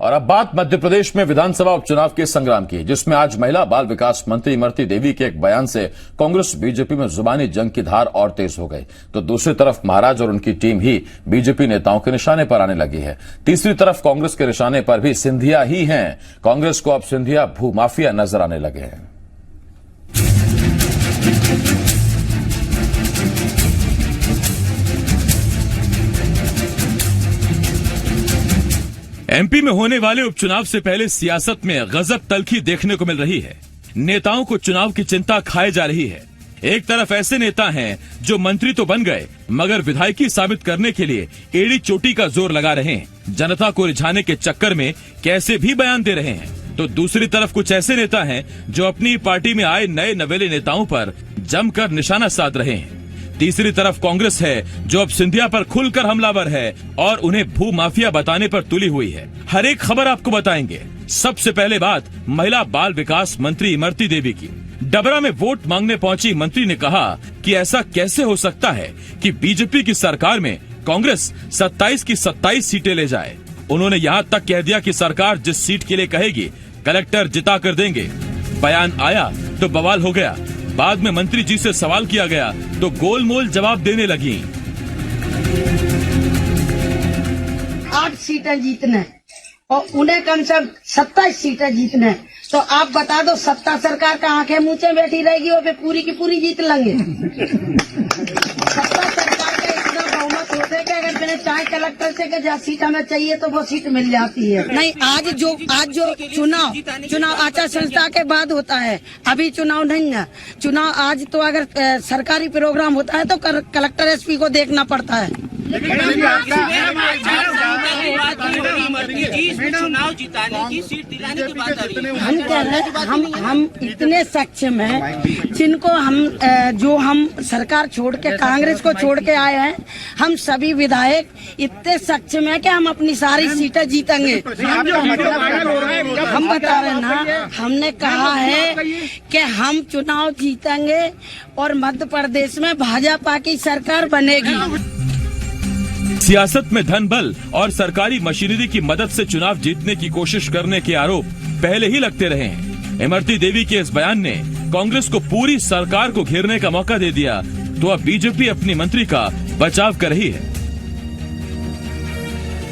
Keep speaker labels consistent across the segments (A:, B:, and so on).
A: और अब बात मध्य प्रदेश में विधानसभा उपचुनाव के संग्राम की, जिसमें आज महिला बाल विकास मंत्री इमरती देवी के एक बयान से कांग्रेस बीजेपी में जुबानी जंग की धार और तेज हो गई। तो दूसरी तरफ महाराज और उनकी टीम ही बीजेपी नेताओं के निशाने पर आने लगी है। तीसरी तरफ कांग्रेस के निशाने पर भी सिंधिया ही हैं। कांग्रेस को अब सिंधिया भूमाफिया नजर आने लगे हैं।
B: एमपी में होने वाले उपचुनाव से पहले सियासत में गजब तलखी देखने को मिल रही है। नेताओं को चुनाव की चिंता खाए जा रही है। एक तरफ ऐसे नेता हैं जो मंत्री तो बन गए मगर विधायकी साबित करने के लिए एड़ी चोटी का जोर लगा रहे हैं, जनता को रिझाने के चक्कर में कैसे भी बयान दे रहे हैं। तो दूसरी तरफ कुछ ऐसे नेता हैं जो अपनी पार्टी में आए नए नवेले नेताओं पर जमकर निशाना साध रहे हैं। तीसरी तरफ कांग्रेस है जो अब सिंधिया पर खुलकर हमलावर है और उन्हें भू माफिया बताने पर तुली हुई है। हर एक खबर आपको बताएंगे। सबसे पहले बात महिला बाल विकास मंत्री इमरती देवी की। डबरा में वोट मांगने पहुंची मंत्री ने कहा कि ऐसा कैसे हो सकता है कि बीजेपी की सरकार में कांग्रेस 27 की 27 सीटें ले जाए। उन्होंने यहाँ तक कह दिया कि सरकार जिस सीट के लिए कहेगी कलेक्टर जिता कर देंगे। बयान आया तो बवाल हो गया। बाद में मंत्री जी से सवाल किया गया तो गोलमोल जवाब देने लगी।
C: 8 सीटें जीतने और उन्हें कम से कम 27 सीटें जीतने, तो आप बता दो सत्ता सरकार का आंखें मुंचे बैठी रहेगी और वे पूरी की पूरी जीत लेंगे। सत्ता सरकार का इतना बहुमत होता है कि अगर मैंने चाहे कलेक्टर से जहाँ सीट हमें चाहिए तो वो सीट मिल जाती है। नहीं, आज जो चुनाव आचार संहिता के बाद होता है, अभी चुनाव नहीं है। चुनाव आज तो अगर सरकारी प्रोग्राम होता है तो कलेक्टर एसपी को देखना पड़ता है।
D: चुनाव जिताने की सीट दिलाने की बात आ रही है।
C: हम कह रहे हैं हम इतने सक्षम हैं जिनको हम सरकार छोड़ के कांग्रेस को छोड़ के आए हैं। हम सभी विधायक इतने सक्षम हैं कि हम अपनी सारी सीटें जीतेंगे। हम बता रहे हैं ना, हमने कहा है कि हम चुनाव जीतेंगे और मध्य प्रदेश में भाजपा की सरकार बनेगी।
B: सियासत में धन बल और सरकारी मशीनरी की मदद से चुनाव जीतने की कोशिश करने के आरोप पहले ही लगते रहे हैं। इमरती देवी के इस बयान ने कांग्रेस को पूरी सरकार को घेरने का मौका दे दिया, तो अब बीजेपी अपनी मंत्री का बचाव कर रही है।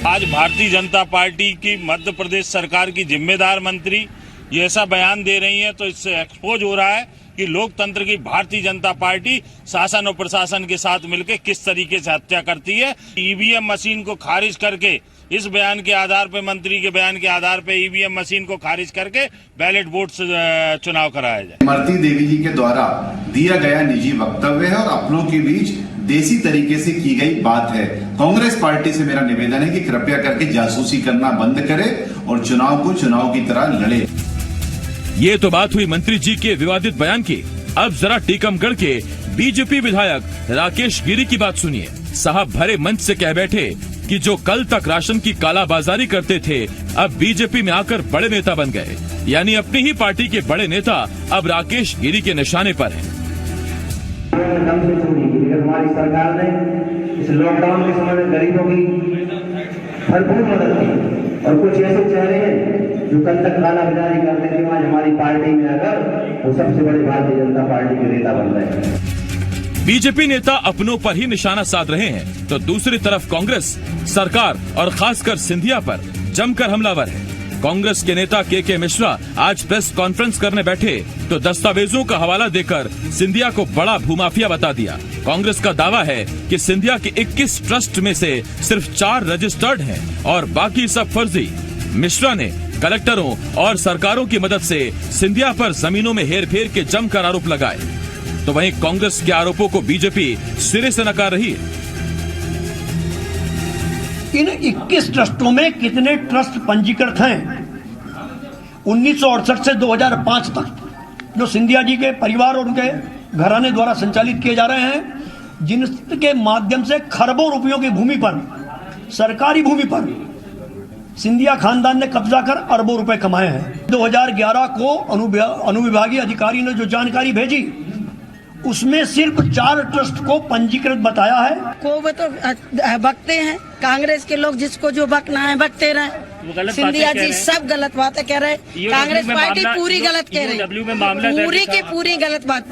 E: आज भारतीय जनता पार्टी की मध्य प्रदेश सरकार की जिम्मेदार मंत्री ये ऐसा बयान दे रही है, तो इससे एक्सपोज हो रहा है कि लोकतंत्र की भारतीय जनता पार्टी शासन और प्रशासन के साथ मिलकर किस तरीके से हत्या करती है। ईवीएम मशीन को खारिज करके, इस बयान के आधार पर, मंत्री के बयान के आधार पर ईवीएम मशीन को खारिज करके बैलेट वोट से चुनाव कराया जाए।
F: इमरती देवी जी के द्वारा दिया गया निजी वक्तव्य है और अपनों के बीच देसी तरीके से की गई बात है। कांग्रेस पार्टी से मेरा निवेदन है कि कृपया करके जासूसी करना बंद करे और चुनाव को चुनाव की तरह लड़े।
B: ये तो बात हुई मंत्री जी के विवादित बयान की। अब जरा टीकमगढ़ के बीजेपी विधायक राकेश गिरी की बात सुनिए। साहब भरे मंच से कह बैठे कि जो कल तक राशन की कालाबाजारी करते थे अब बीजेपी में आकर बड़े नेता बन गए। यानी अपनी ही पार्टी के बड़े नेता अब राकेश गिरी के निशाने पर हैं।
G: हमारी सरकार ने इस लॉकडाउन के समय में गरीबों की भरपूर मदद की और कुछ ऐसे चेहरे हैं जो कल तक कालाबाजारी करते थे, आज हमारी पार्टी में आकर वो सबसे बड़े भारतीय जनता पार्टी के नेता बन रहे हैं।
B: बीजेपी नेता अपनों पर ही निशाना साध रहे हैं, तो दूसरी तरफ कांग्रेस सरकार और खासकर सिंधिया पर जमकर हमलावर है। कांग्रेस के नेता के मिश्रा आज प्रेस कॉन्फ्रेंस करने बैठे तो दस्तावेजों का हवाला देकर सिंधिया को बड़ा भूमाफिया बता दिया। कांग्रेस का दावा है कि सिंधिया के 21 ट्रस्ट में से सिर्फ 4 रजिस्टर्ड हैं और बाकी सब फर्जी। मिश्रा ने कलेक्टरों और सरकारों की मदद से सिंधिया पर जमीनों में हेरफेर के जमकर आरोप लगाए। तो वहीं कांग्रेस के आरोपों को बीजेपी सिरे से नकार रही है।
H: इन 21 ट्रस्टों में कितने ट्रस्ट पंजीकृत हैं? 1968 से 2005 तक जो सिंधिया जी के परिवार और उनके घराने द्वारा संचालित किए जा रहे हैं, जिनके माध्यम से खरबों रुपयों की भूमि पर, सरकारी भूमि पर सिंधिया खानदान ने कब्जा कर अरबों रुपए कमाए हैं। 2011 को अनुविभागीय अधिकारी ने जो जानकारी भेजी उसमें सिर्फ 4 ट्रस्ट को पंजीकृत बताया है।
C: को वो तो बकते हैं, कांग्रेस के लोग जिसको जो बकना है बकते रहे।
D: वो गलत
C: सिंधिया
D: बातें कह
C: जी
D: रहे हैं।
C: सब गलत बातें कह रहे हैं।
D: EOW
C: कांग्रेस
D: में
C: पार्टी
D: मामला-
C: पूरी गलत कह
D: EOW में
C: रही
D: मामला
C: है,
D: दर्ज
C: पूरी की
D: था।
C: पूरी गलत बात।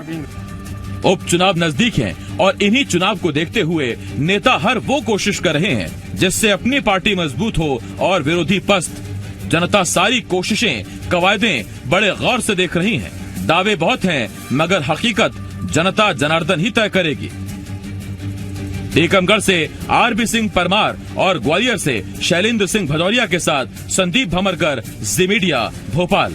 B: उपचुनाव नजदीक हैं और इन्हीं चुनाव को देखते हुए नेता हर वो कोशिश कर रहे हैं जिससे अपनी पार्टी मजबूत हो और विरोधी पस्त। जनता सारी कोशिशें, कवायदें बड़े गौर से देख रही हैं। दावे बहुत हैं मगर हकीकत जनता जनार्दन ही तय करेगी। टीकमगढ़ से आरबी सिंह परमार और ग्वालियर से शैलेंद्र सिंह भदौरिया के साथ संदीप भमरकर, जी मीडिया, भोपाल।